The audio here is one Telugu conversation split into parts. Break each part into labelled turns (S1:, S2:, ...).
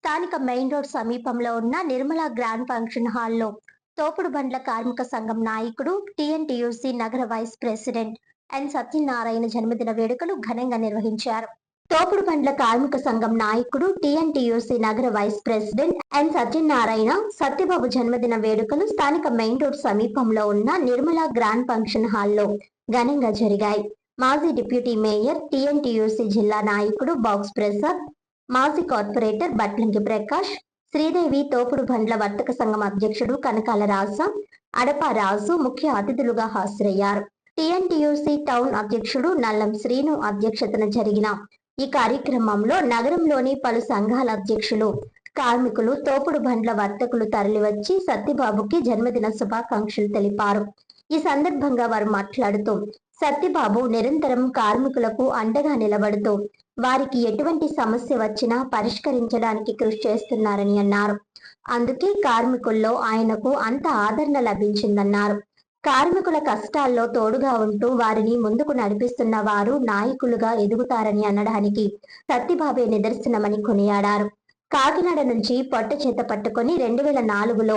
S1: స్థానిక మెయిన్ రోడ్ సమీపంలో ఉన్న నిర్మలా గ్రాండ్ ఫంక్షన్ హాల్లో తోపుడు బండ్ల కార్మిక సంఘం నాయకుడు టీఎన్టీయూసీ నగర వైస్ ప్రెసిడెంట్ ఎన్ సత్యనారాయణ జన్మదిన వేడుకలు ఘనంగా నిర్వహించారు. తోపుడు బండ్ల కార్మిక సంఘం నాయకుడు టీఎన్టీయూసీ నగర vice president N Satyanarayana Satyababu జన్మదిన వేడుకలు స్థానిక మెయిన్ రోడ్ సమీపంలో ఉన్న నిర్మలా గ్రాండ్ ఫంక్షన్ హాల్లో ఘనంగా జరిగాయి. మాజీ డిప్యూటీ మేయర్ టీఎన్టీయూసీ జిల్లా నాయకుడు బాక్స్ ప్రసాద్, మాజీ కార్పొరేటర్ బట్లంకి ప్రకాష్, శ్రీదేవి తోపుడు బండ్ల వర్తక సంఘం అధ్యక్షుడు కనకాల రాజ, అడప రాజు ముఖ్య అతిథులుగా హాజరయ్యారు. టీఎన్టీయూసీ టౌన్ అధ్యక్షుడు నల్లం శ్రీను అధ్యక్షతన జరిగిన ఈ కార్యక్రమంలో నగరంలోని పలు సంఘాల అధ్యక్షులు, కార్మికులు, తోపుడు బండ్ల వర్తకులు తరలివచ్చి సత్యబాబుకి జన్మదిన శుభాకాంక్షలు తెలిపారు. ఈ సందర్భంగా వారు మాట్లాడుతూ సత్యబాబు నిరంతరం కార్మికులకు అండగా నిలబడుతూ వారికి ఎటువంటి సమస్య వచ్చినా పరిష్కరించడానికి కృషి చేస్తున్నారని అన్నారు. అందుకే కార్మికుల్లో ఆయనకు అంత ఆదరణ లభించిందన్నారు. కార్మికుల కష్టాల్లో తోడుగా ఉంటూ వారిని ముందుకు నడిపిస్తున్న వారు నాయకులుగా ఎదుగుతారని అనడానికి సత్యబాబే నిదర్శనమని కొనియాడారు. కాకినాడ నుంచి పొట్ట చేత పట్టుకుని 2004లో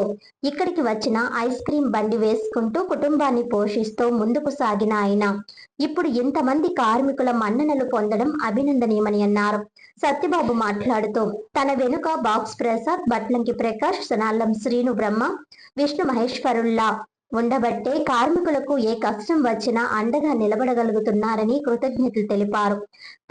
S1: ఇక్కడికి వచ్చిన ఐస్ క్రీం బండి వేసుకుంటూ కుటుంబాన్ని పోషిస్తూ ముందుకు సాగిన ఆయన ఇప్పుడు ఇంతమంది కార్మికుల మన్ననలు పొందడం అభినందనీయమని అన్నారు. సత్యబాబు మాట్లాడుతూ తన వెనుక బాక్స్ ప్రసాద్, బట్లంకి ప్రకాష్, సనాల్లం శ్రీను బ్రహ్మ, విష్ణు మహేశ్వరుల్లా ఉండబట్టే కార్మికులకు ఏ కష్టం వచ్చినా అండగా నిలబడగలుగుతున్నారని కృతజ్ఞతలు తెలిపారు.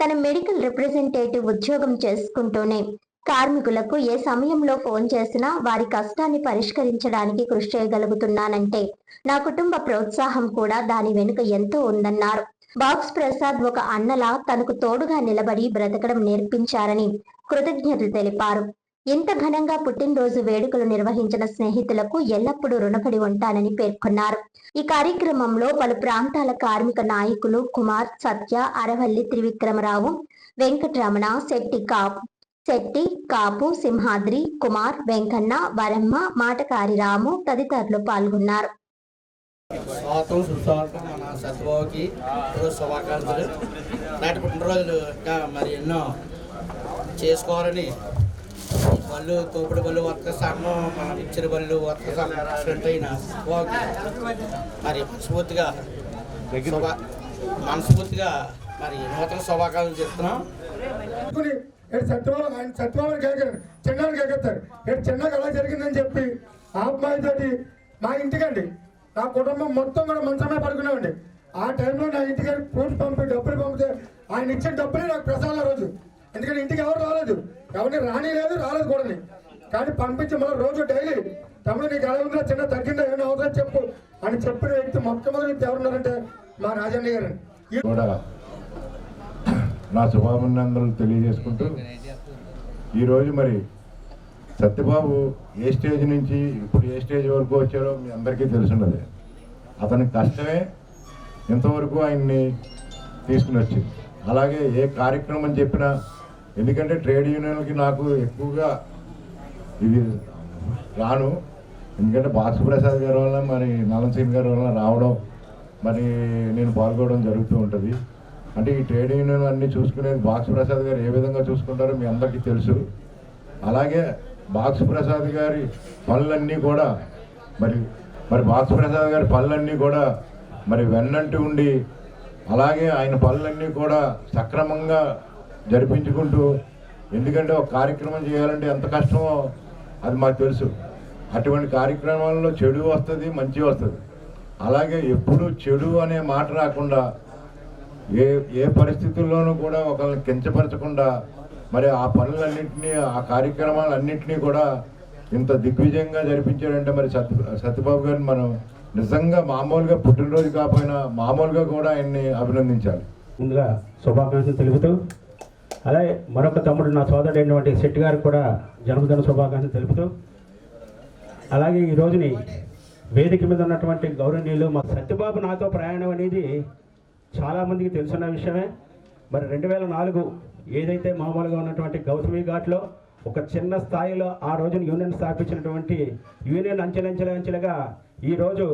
S1: తన మెడికల్ రిప్రజెంటేటివ్ ఉద్యోగం చేసుకుంటూనే కార్మికులకు ఏ సమయంలో ఫోన్ చేసినా వారి కష్టాన్ని పరిష్కరించడానికి కృషి చేయగలుగుతున్నానంటే నా కుటుంబ ప్రోత్సాహం కూడా దాని వెనుక ఎంతో ఉందన్నారు. బాక్స్ ప్రసాద్ ఒక అన్నలా తనకు తోడుగా నిలబడి బ్రతకడం నేర్పించారని కృతజ్ఞతలు తెలిపారు. ఇంత ఘనంగా పుట్టినరోజు వేడుకలు నిర్వహించిన స్నేహితులకు ఎల్లప్పుడూ రుణపడి ఉంటానని పేర్కొన్నారు. ఈ కార్యక్రమంలో పలు ప్రాంతాల కార్మిక నాయకులు కుమార్, సత్య, అరవల్లి త్రివిక్రమరావు, వెంకటరమణ, శెట్టి, కాపు, సింహాద్రి, కుమార్, వెంకన్న, వరమ్మ, మాటకారి రాము తదితరులు పాల్గొన్నారు.
S2: సత్యబాబుకి శుభాకాంక్షలు. నాటి పుట్టినరోజులు ఇంకా మరి ఎన్నో చేసుకోవాలని బళ్ళు, తోపుడు బళ్ళు వర్తక సంఘం, మన మిక్చర్ బళ్ళు వర్తక సంఘం ప్రెసిడెంట్ అయిన మరి మనస్ఫూర్తిగా మరి నూతన శుభాకాంక్షలు చెప్తున్నాం.
S3: సత్యబాబు ఆయన సత్యబాబుని కేకారు, చిన్నాన్ని కేకెత్తారు. చిన్నకి అలా జరిగిందని చెప్పి ఆ అమ్మాయితోటి మా ఇంటికండి నా కుటుంబం మొత్తం కూడా మంచమే పడుకున్నామండి. ఆ టైంలో నా ఇంటికి ఫ్రూట్స్ డబ్బులు పంపితే ఆయన ఇచ్చిన డబ్బులే నాకు ప్రసాదం రోజు. ఎందుకంటే ఇంటికి ఎవరు రాలేదు, ఎవరిని రాలేదు కూడా. కానీ పంపించి మళ్ళీ రోజు డైలీ తమ్ముడు నీకు ఎలా ఉందో, చిన్న తగ్గిందో, ఏమైనా అవుతుందో చెప్పు అని చెప్పిన వ్యక్తి మొట్టమొదటి ఎవరున్నారంటే మా రాజన్న గారు.
S4: నా శుభాభినందనలు తెలియజేసుకుంటూ ఈరోజు మరి సత్యబాబు ఏ స్టేజ్ నుంచి ఇప్పుడు ఏ స్టేజ్ వరకు వచ్చారో మీ అందరికీ తెలుసున్నది. అతని కష్టమే ఇంతవరకు ఆయన్ని తీసుకుని వచ్చింది. అలాగే ఏ కార్యక్రమం చెప్పినా, ఎందుకంటే ట్రేడ్ యూనియన్కి నాకు ఎక్కువగా ఇది రాను, ఎందుకంటే బాక్స్ ప్రసాద్ గారి వల్ల మరి నల్లం శ్రీను గారి వల్ల రావడం మరి నేను పాల్గొనడం జరుగుతూ ఉంటుంది. అంటే ఈ ట్రేడ్ యూనియన్ అన్నీ చూసుకునేది బాక్స్ ప్రసాద్ గారు ఏ విధంగా చూసుకుంటారో మీ అందరికీ తెలుసు. అలాగే బాక్స్ ప్రసాద్ గారి పనులన్నీ కూడా మరి బాక్స్ ప్రసాద్ గారి పనులన్నీ కూడా మరి వెన్నంటి ఉండి, అలాగే ఆయన పనులన్నీ కూడా సక్రమంగా జరిపించుకుంటూ, ఎందుకంటే ఒక కార్యక్రమం చేయాలంటే ఎంత కష్టమో అది మాకు తెలుసు. అటువంటి కార్యక్రమాల్లో చెడు వస్తుంది, మంచి వస్తుంది. అలాగే ఎప్పుడు చెడు అనే మాట రాకుండా, ఏ పరిస్థితుల్లోనూ కూడా ఒకరిని కించపరచకుండా మరి ఆ పనులన్నింటినీ, ఆ కార్యక్రమాలన్నింటినీ కూడా ఇంత దిగ్విజయంగా జరిపించారంటే మరి సత్యబాబు గారిని మనం నిజంగా మామూలుగా పుట్టినరోజు కాకపోయినా మామూలుగా కూడా ఆయన్ని అభినందించాలి.
S5: ముందుగా శుభాకాంక్షలు తెలుపుతూ, అలాగే మరొక తమ్ముడు నా సోదరుడైనటువంటి శెట్టి గారికి కూడా జన్మదిన శుభాకాంక్షలు తెలుపుతూ, అలాగే ఈ రోజుని వేదిక మీద ఉన్నటువంటి గౌరవనీయులు మా సత్యబాబు నాతో ప్రయాణం అనేది చాలామందికి తెలుసున్న విషయమే. మరి 2004 ఏదైతే మామూలుగా ఉన్నటువంటి గౌతమి ఘాట్లో ఒక చిన్న స్థాయిలో ఆ రోజున యూనియన్ స్థాపించినటువంటి యూనియన్ అంచెలంచెలుగా ఈరోజు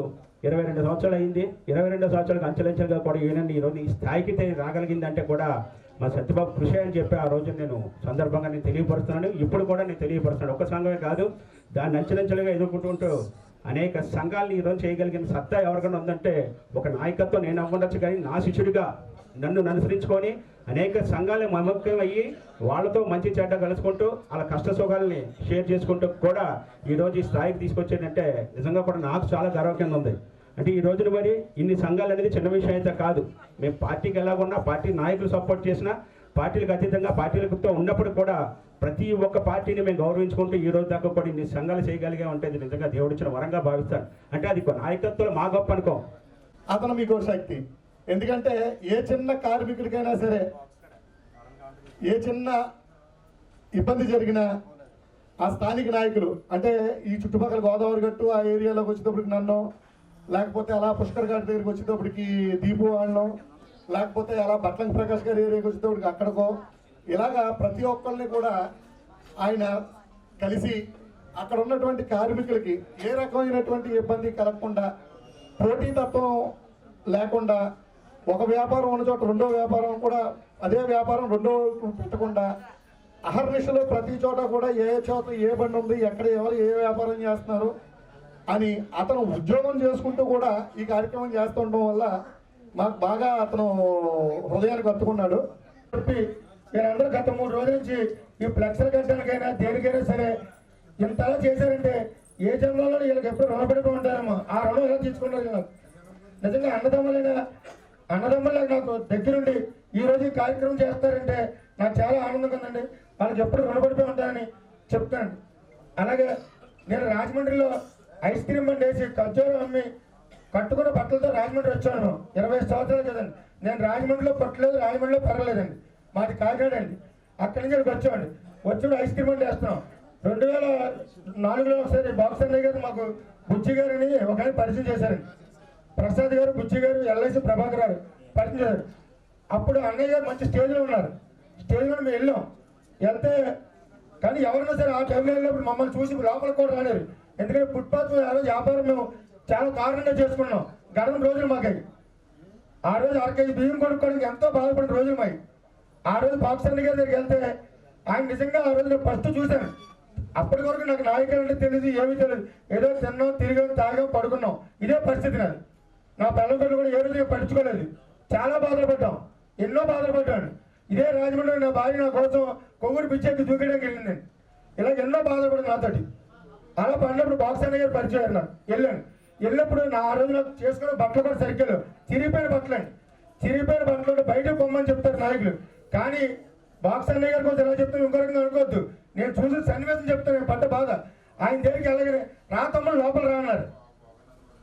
S5: 22 సంవత్సరాలు అయింది. 22 సంవత్సరాలకు అంచెలంచెలుగా కూడా యూనియన్ ఈరోజు ఈ స్థాయికి రాగలిగిందంటే కూడా మా సత్యబాబు కృషి అని చెప్పి ఆ రోజు నేను సందర్భంగా నేను తెలియపరుస్తున్నాను. ఇప్పుడు కూడా నేను తెలియపరుస్తున్నాను. ఒక సంఘమే కాదు, దాన్ని అంచెలంచెలుగా ఎదుర్కొంటూ అనేక సంఘాలను ఈరోజు చేయగలిగిన సత్తా ఎవరికైనా ఉందంటే ఒక నాయకత్వం నేను అవ్వడచ్చు. కానీ నా శిష్యుడిగా నన్ను అనుసరించుకొని అనేక సంఘాలను మమక్యం అయ్యి వాళ్ళతో మంచి చెడ్డ కలుసుకుంటూ వాళ్ళ కష్ట సుఖాలని షేర్ చేసుకుంటూ కూడా ఈరోజు ఈ స్థాయికి తీసుకొచ్చేదంటే నిజంగా కూడా నాకు చాలా గర్వకంగా ఉంది. అంటే ఈ రోజున మరి ఇన్ని సంఘాలు అనేది చిన్న విషయం అయితే కాదు. మేము పార్టీకి ఎలాగున్నా, పార్టీ నాయకులు సపోర్ట్ చేసినా, పార్టీలకు అతీతంగా పార్టీలతో ఉన్నప్పుడు కూడా ప్రతి ఒక్క పార్టీని మేము గౌరవించుకుంటూ ఈ రోజు దాకా కూడా ఇన్ని సంఘాలు చేయగలిగే ఉంటుంది నిజంగా దేవుడిచ్చిన వరంగా భావిస్తాను. అంటే అది నాయకత్వం మా గొప్ప అనుకో.
S3: అతను మీకు శక్తి. ఎందుకంటే ఏ చిన్న కార్మికుడికైనా సరే ఏ చిన్న ఇబ్బంది జరిగినా ఆ స్థానిక నాయకులు అంటే ఈ చుట్టుపక్కల గోదావరి గట్టు ఆ ఏరియాలోకి వచ్చేటప్పటికి నన్ను, లేకపోతే అలా పుష్కర్ ఘాట్ దగ్గరికి వచ్చేటప్పటికి దీపు వాళ్ళను, లేకపోతే అలా బట్లంకి ప్రకాష్ గారి ఏరియాకి వచ్చేటప్పటికి అక్కడికో, ఇలాగా ప్రతి ఒక్కరిని కూడా ఆయన కలిసి అక్కడ ఉన్నటువంటి కార్మికులకి ఏ రకమైనటువంటి ఇబ్బంది కలగకుండా, పోటీతత్వం లేకుండా, ఒక వ్యాపారం ఉన్న చోట రెండో వ్యాపారం కూడా అదే వ్యాపారం రెండో పెట్టకుండా అహర్నిశలో ప్రతి చోట కూడా ఏ చోట ఏ బండి ఉంది, ఎక్కడ ఎవరు ఏ వ్యాపారం చేస్తున్నారు అని అతను ఉద్యోగం చేసుకుంటూ కూడా ఈ కార్యక్రమం చేస్తుండడం వల్ల మాకు బాగా అతను హృదయానికి హత్తుకున్నాడు. చెప్పి మీరందరూ గత 3 రోజుల నుంచి ఈ ఫ్లెక్స్లు కట్టడానికైనా దేనికైనా సరే ఇంతలా చేశారంటే ఏ జన్మలో వీళ్ళకి ఎప్పుడు రుణపడిపోయి ఉంటారేమో ఆ రుణం ఎలా తీసుకున్నారు. నిజంగా అన్నదమ్ములకు నాకు దగ్గరుండి ఈరోజు ఈ కార్యక్రమం చేస్తారంటే నాకు చాలా ఆనందంగా ఉందండి. వాళ్ళకి ఎప్పుడు రుణపడిపోయి ఉంటారని చెప్తాను. అలాగే నేను రాజమండ్రిలో ఐస్ క్రీమ్ బండి వేసి ఖర్జూరం అమ్మి కట్టుకున్న బట్టలతో రాజమండ్రి వచ్చాను. 20 సంవత్సరాలు కదండి. నేను రాజమండ్రిలో పట్టలేదు, రాజమండ్రిలో పెరగలేదండి. మాది కాకినాడ అండి. అక్కడి నుంచి ఇక్కడికి వచ్చామండి. వచ్చి ఐస్ క్రీమ్ బండి వేస్తున్నాం. 2004లో ఒకసారి బాక్స్ అన్నయ్య గారు మాకు బుజ్జి గారిని ఒక ఆయన పరిచయం చేశారండి. ప్రసాద్ గారు, బుజ్జి గారు, ఎల్ఐసి ప్రభాకర్ గారు పరిచయం చేశారు. అప్పుడు అన్నయ్య గారు మంచి స్టేజ్లో ఉన్నారు. స్టేజ్ మీద మేము వెళ్ళాం. వెళ్తే కానీ ఎవరైనా సరే ఆ టైంలో వెళ్ళినప్పుడు మమ్మల్ని చూసి లోపలికి కూడా రాలేరు. ఎందుకంటే ఫుట్పాత్ ఆ రోజు వ్యాపారం మేము చాలా కారణంగా చేసుకున్నాం. గడవని రోజులు మాకవి. ఆ రోజు 1 కేజీ బియ్యం కొనుక్కోవడానికి ఎంతో బాధపడిన రోజులు మావి. ఆ రోజు పాకిస్తాన్ గారి దగ్గరికి వెళ్తే ఆయన నిజంగా ఆ రోజు నేను ఫస్ట్ చూశాను. అప్పటి వరకు నాకు నాయకులు అంటే తెలియదు, ఏమీ తెలియదు. ఏదో తిన్నాం, తిరిగాం, తాగాం, పడుకున్నాం. ఇదే పరిస్థితి నాది. నా పిల్లలు కూడా ఏ రోజు పడుచుకోలేదు. చాలా బాధలు పడ్డాం, ఎన్నో బాధలు పడ్డాను. ఇదే రాజమండ్రి నా భార్య నా కోసం కొవ్వూరు పిచ్చేకి దూకేయడానికి వెళ్ళింది. నేను ఇలా ఎన్నో బాధలు పడింది నాతోటి. అలా పడినప్పుడు బాక్స్ అన్న గారు పరిచయం అన్నారు. వెళ్ళినప్పుడు నా ఆ రోజు నాకు చేసుకున్న బట్టలు కూడా సరిగ్గా చిరిగిపోయిన బట్టలండి. చిరిగిపోయిన బట్టలు బయట పొమ్మని చెప్తారు నాయకులు. కానీ బాక్స్ అన్నయ్య గారి కోసం ఎలా చెప్తాను ఇంకో రకంగా అనుకోవద్దు. నేను చూసిన సన్నివేశం చెప్తాను. నేను పడ్డ బాధ ఆయన దగ్గరికి వెళ్ళగానే రా తమ్ముడు లోపల రా